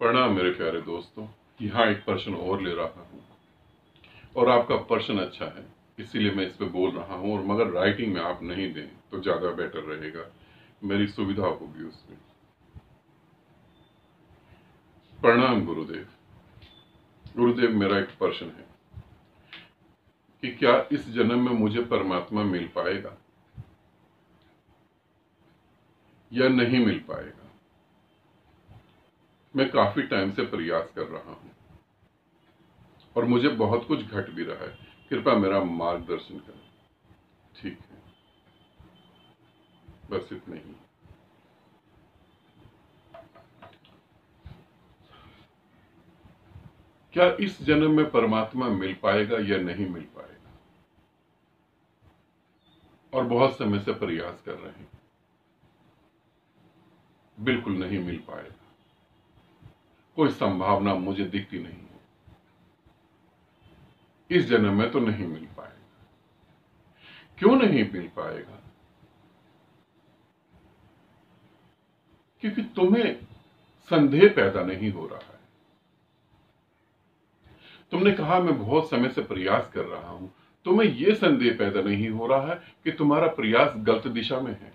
प्रणाम मेरे प्यारे दोस्तों। यहाँ एक प्रश्न और ले रहा हूँ और आपका प्रश्न अच्छा है, इसीलिए मैं इस पे बोल रहा हूँ। और मगर राइटिंग में आप नहीं दें तो ज़्यादा बेटर रहेगा, मेरी सुविधा होगी उसमें। प्रणाम गुरुदेव। गुरुदेव, मेरा एक प्रश्न है कि क्या इस जन्म में मुझे परमात्मा मिल पाएगा या नहीं मिल पाएगा? मैं काफी टाइम से प्रयास कर रहा हूँ और मुझे बहुत कुछ घट भी रहा है। कृपया मेरा मार्गदर्शन करें। ठीक है, बस इतना ही। क्या इस जन्म में परमात्मा मिल पाएगा या नहीं मिल पाएगा? और बहुत समय से प्रयास कर रहे हैं, बिल्कुल नहीं मिल पाएगा। कोई संभावना मुझे दिखती नहीं है। इस जन्म में तो नहीं मिल पाएगा। क्यों नहीं मिल पाएगा? क्योंकि तुम्हें संदेह पैदा नहीं हो रहा है। तुमने कहा मैं बहुत समय से प्रयास कर रहा हूं। तुम्हें यह संदेह पैदा नहीं हो रहा है कि तुम्हारा प्रयास गलत दिशा में है।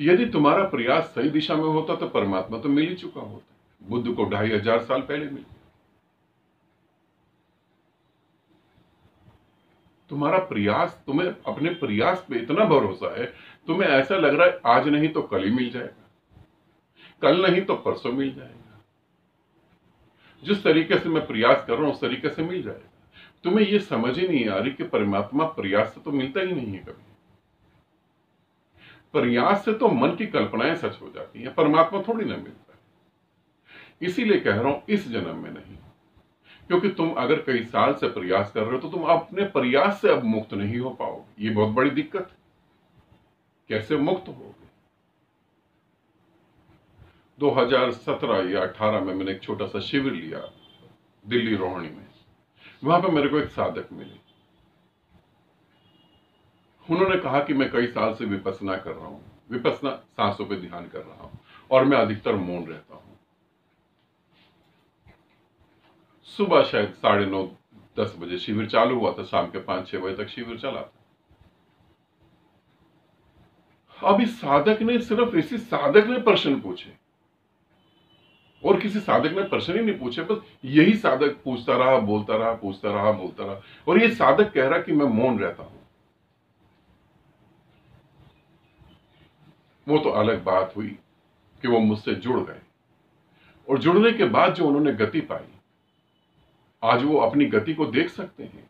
यदि तुम्हारा प्रयास सही दिशा में होता तो परमात्मा तो मिल ही चुका होता। बुद्ध को 2500 साल पहले मिल गया। तुम्हारा प्रयास, तुम्हें अपने प्रयास पे इतना भरोसा है, तुम्हें ऐसा लग रहा है आज नहीं तो कल ही मिल जाएगा, कल नहीं तो परसों मिल जाएगा। जिस तरीके से मैं प्रयास कर रहा हूं उस तरीके से मिल जाएगा। तुम्हें यह समझ ही नहीं आ रही कि परमात्मा प्रयास से तो मिलता ही नहीं है। कभी प्रयास से तो मन की कल्पनाएं सच हो जाती हैं, परमात्मा थोड़ी ना मिलता है। इसीलिए कह रहा हूं इस जन्म में नहीं, क्योंकि तुम अगर कई साल से प्रयास कर रहे हो तो तुम अपने प्रयास से अब मुक्त नहीं हो पाओगे। ये बहुत बड़ी दिक्कत है। कैसे मुक्त होगे? 2017 या 18 में मैंने एक छोटा सा शिविर लिया दिल्ली रोहिणी में। वहां पर मेरे को एक साधक मिले। उन्होंने कहा कि मैं कई साल से विपස්සना कर रहा हूं, विपස්සना सांसों पे ध्यान कर रहा हूं और मैं अधिकतर मौन रहता हूं। सुबह शायद 9:30-10 बजे शिविर चालू हुआ था, शाम के 5-6 बजे तक शिविर चला था। अब इस साधक ने, सिर्फ इसी साधक ने प्रश्न पूछे और किसी साधक ने प्रश्न ही नहीं पूछे। बस यही साधक पूछता रहा, बोलता रहा, पूछता रहा, बोलता रहा। और ये साधक कह रहा कि मैं मौन रहता हूं। वो तो अलग बात हुई कि वो मुझसे जुड़ गए और जुड़ने के बाद जो उन्होंने गति पाई, आज वो अपनी गति को देख सकते हैं।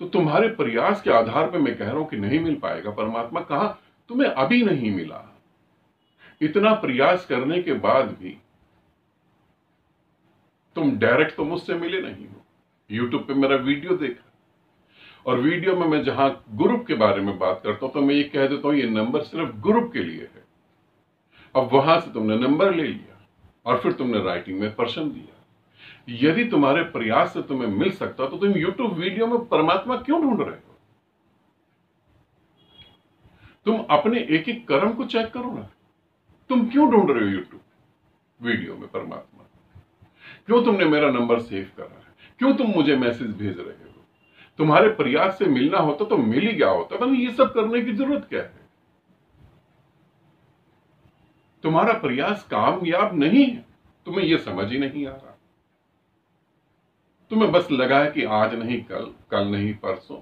तो तुम्हारे प्रयास के आधार पर मैं कह रहा हूं कि नहीं मिल पाएगा परमात्मा। कहां? तुम्हें अभी नहीं मिला। इतना प्रयास करने के बाद भी तुम डायरेक्ट तो मुझसे मिले नहीं हो। यूट्यूब पे मेरा वीडियो देखा और वीडियो में मैं जहां ग्रुप के बारे में बात करता हूं तो मैं ये कह देता हूं ये नंबर सिर्फ ग्रुप के लिए है। अब वहां से तुमने नंबर ले लिया और फिर तुमने राइटिंग में प्रश्न दिया। यदि तुम्हारे प्रयास से तुम्हें मिल सकता तो तुम यूट्यूब वीडियो में परमात्मा क्यों ढूंढ रहे हो? तुम अपने एक एक कर्म को चेक करो ना। तुम क्यों ढूंढ रहे हो यूट्यूब वीडियो में परमात्मा? क्यों तुमने मेरा नंबर सेव करा है? क्यों तुम मुझे मैसेज भेज रहे हो? तुम्हारे प्रयास से मिलना होता तो मिल ही गया होता। तो ये सब करने की जरूरत क्या है? तुम्हारा प्रयास कामयाब नहीं है, तुम्हें यह समझ ही नहीं आ रहा। तुम्हें बस लगा है कि आज नहीं कल, कल नहीं परसों।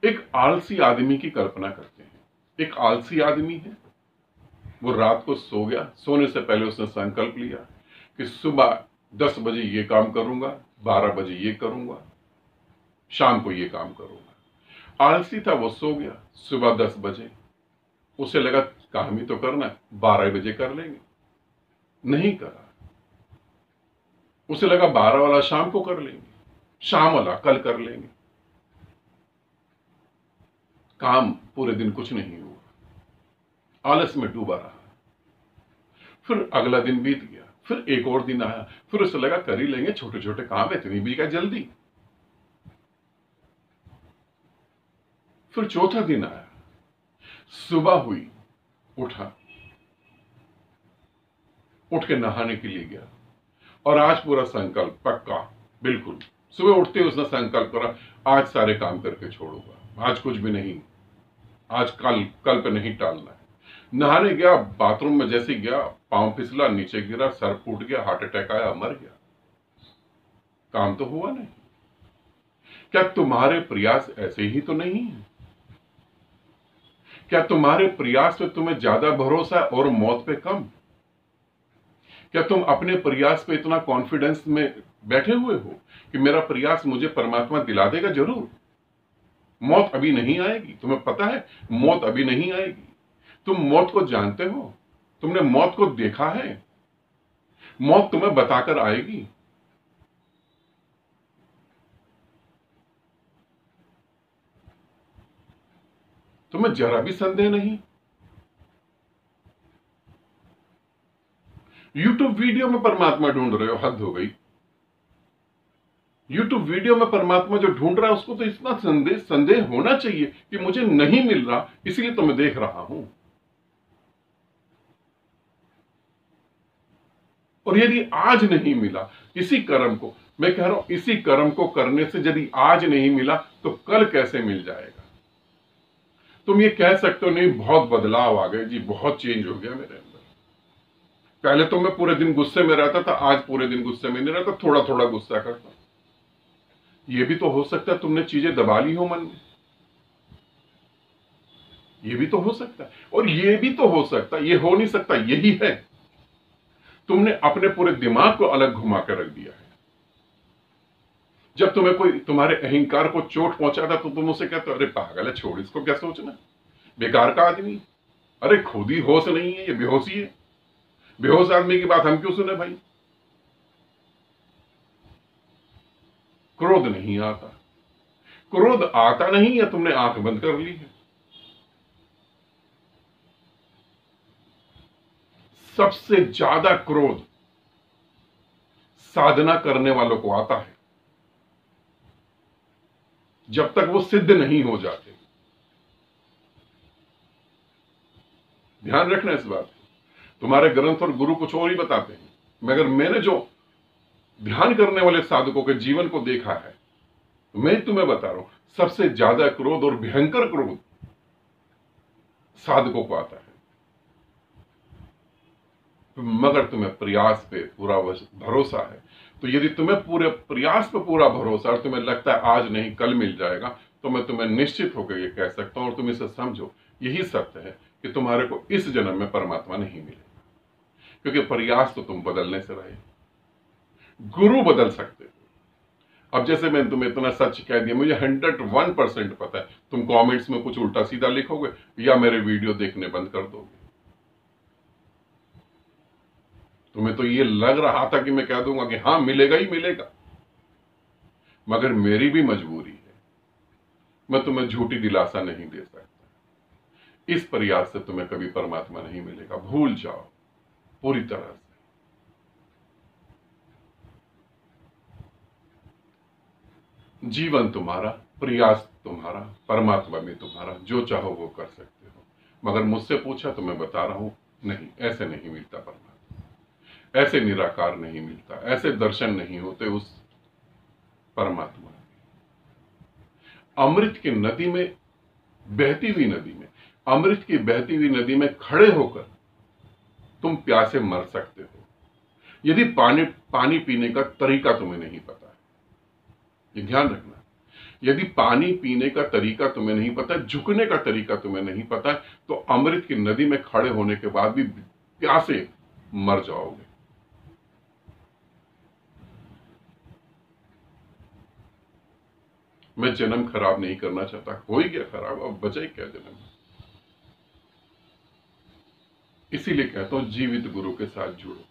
एक आलसी आदमी की कल्पना करते हैं। एक आलसी आदमी है, वो रात को सो गया। सोने से पहले उसने संकल्प लिया कि सुबह 10 बजे ये काम करूंगा, 12 बजे ये करूंगा, शाम को ये काम करूंगा। आलसी था, वो सो गया। सुबह 10 बजे उसे लगा काम ही तो करना है, 12 बजे कर लेंगे। नहीं करा। उसे लगा 12 वाला शाम को कर लेंगे, शाम वाला कल कर लेंगे। काम पूरे दिन कुछ नहीं हुआ, आलस में डूबा रहा। फिर अगला दिन बीत गया, फिर एक और दिन आया, फिर उसे लगा कर ही लेंगे, छोटे छोटे काम है, इतनी भी क्या जल्दी। फिर चौथा दिन आया, सुबह हुई उठा, उठ के नहाने के लिए गया और आज पूरा संकल्प पक्का, बिल्कुल सुबह उठते ही उसने संकल्प करा, आज सारे काम करके छोड़ूंगा, आज कुछ भी नहीं, आज कल पे नहीं टालना है। नहाने गया, बाथरूम में जैसे गया, पांव फिसला, नीचे गिरा, सर फूट गया, हार्ट अटैक आया, मर गया। काम तो हुआ नहीं। क्या तुम्हारे प्रयास ऐसे ही तो नहीं है? क्या तुम्हारे प्रयास पे तुम्हें ज्यादा भरोसा है और मौत पे कम? क्या तुम अपने प्रयास पे इतना कॉन्फिडेंस में बैठे हुए हो कि मेरा प्रयास मुझे परमात्मा दिला देगा जरूर? मौत अभी नहीं आएगी, तुम्हें पता है मौत अभी नहीं आएगी। तुम मौत को जानते हो? तुमने मौत को देखा है? मौत तुम्हें बताकर आएगी। तुम्हें जरा भी संदेह नहीं? यूट्यूब वीडियो में परमात्मा ढूंढ रहे हो, हद हो गई। यूट्यूब वीडियो में परमात्मा जो ढूंढ रहा है उसको तो इतना संदेह होना चाहिए कि मुझे नहीं मिल रहा, इसलिए तो मैं देख रहा हूं। और यदि आज नहीं मिला इसी कर्म को, मैं कह रहा हूं इसी कर्म को करने से यदि आज नहीं मिला तो कल कैसे मिल जाएगा? तुम ये कह सकते हो नहीं बहुत बदलाव आ गए जी, बहुत चेंज हो गया मेरे अंदर, पहले तो मैं पूरे दिन गुस्से में रहता था, आज पूरे दिन गुस्से में नहीं रहता, थोड़ा थोड़ा गुस्सा करता। ये भी तो हो सकता है तुमने चीजें दबा ली हो मन में, ये भी तो हो सकता है। और ये भी तो हो सकता है, ये हो नहीं सकता, यही है, तुमने अपने पूरे दिमाग को अलग घुमा कर रख दिया है। जब तुम्हें कोई तुम्हारे अहंकार को चोट पहुंचाता तो तुम उसे कहते हो अरे पागल है, छोड़ इसको, क्या सोचना, बेकार का आदमी, अरे खुद ही होश नहीं है, ये बेहोशी है, बेहोश आदमी की बात हम क्यों सुने भाई? क्रोध नहीं आता, क्रोध आता नहीं है, तुमने आंख बंद कर ली है। सबसे ज्यादा क्रोध साधना करने वालों को आता है, जब तक वो सिद्ध नहीं हो जाते। ध्यान रखना इस बात, तुम्हारे ग्रंथ और गुरु कुछ और ही बताते हैं, मगर मैंने जो ध्यान करने वाले साधकों के जीवन को देखा है, मैं तुम्हें बता रहा हूं, सबसे ज्यादा क्रोध और भयंकर क्रोध साधकों को आता है। मगर तुम्हें प्रयास पे पूरा भरोसा है, तो यदि तुम्हें पूरे प्रयास पे पूरा भरोसा और तुम्हें लगता है आज नहीं कल मिल जाएगा, तो मैं तुम्हें निश्चित होकर ये कह सकता हूं और तुम इसे समझो, यही सत्य है कि तुम्हारे को इस जन्म में परमात्मा नहीं मिलेगा, क्योंकि प्रयास तो तुम बदलने से रहे, गुरु बदल सकते हो। अब जैसे मैंने तुम्हें इतना सच कह दिया, मुझे 101% पता है तुम कमेंट्स में कुछ उल्टा सीधा लिखोगे या मेरे वीडियो देखने बंद कर दोगे। तुम्हें तो ये लग रहा था कि मैं कह दूंगा कि हां मिलेगा ही मिलेगा, मगर मेरी भी मजबूरी है, मैं तुम्हें झूठी दिलासा नहीं दे सकता। इस प्रयास से तुम्हें कभी परमात्मा नहीं मिलेगा, भूल जाओ पूरी तरह से। जीवन तुम्हारा, प्रयास तुम्हारा, परमात्मा भी तुम्हारा, जो चाहो वो कर सकते हो। मगर मुझसे पूछा तो मैं बता रहा हूं नहीं, ऐसे नहीं मिलता परमात्मा, ऐसे निराकार नहीं मिलता, ऐसे दर्शन नहीं होते उस परमात्मा। अमृत की नदी में, बहती हुई नदी में, अमृत की बहती हुई नदी में खड़े होकर तुम प्यासे मर सकते हो, यदि पानी पीने का तरीका तुम्हें नहीं पता है। ये ध्यान रखना, यदि पानी पीने का तरीका तुम्हें नहीं पता, झुकने का तरीका तुम्हें नहीं पता, तो अमृत की नदी में खड़े होने के बाद भी प्यासे मर जाओगे। मैं जन्म खराब नहीं करना चाहता, हो ही गया खराब, अब बचा ही क्या जन्म। इसीलिए कहता हूं जीवित गुरु के साथ जुड़ो।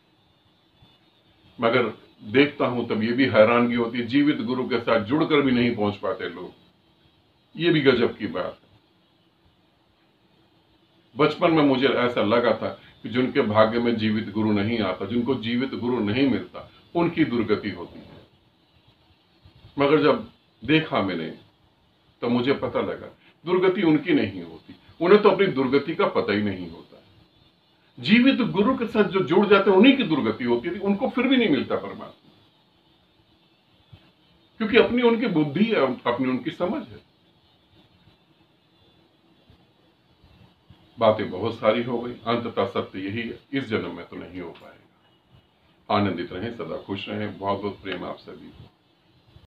मगर देखता हूं तब ये भी हैरानगी होती है, जीवित गुरु के साथ जुड़कर भी नहीं पहुंच पाते लोग, ये भी गजब की बात है। बचपन में मुझे ऐसा लगा था कि जिनके भाग्य में जीवित गुरु नहीं आता, जिनको जीवित गुरु नहीं मिलता, उनकी दुर्गति होती है। मगर जब देखा मैंने तो मुझे पता लगा दुर्गति उनकी नहीं होती, उन्हें तो अपनी दुर्गति का पता ही नहीं होता। जीवित गुरु के साथ जो जुड़ जाते हैं उन्हीं की दुर्गति होती थी, उनको फिर भी नहीं मिलता परमात्मा, क्योंकि अपनी उनकी बुद्धि है, अपनी उनकी समझ है। बातें बहुत सारी हो गई, अंततः सत्य यही है, इस जन्म में तो नहीं हो पाएगा। आनंदित रहें, सदा खुश रहें। बहुत बहुत प्रेम आप सभी को।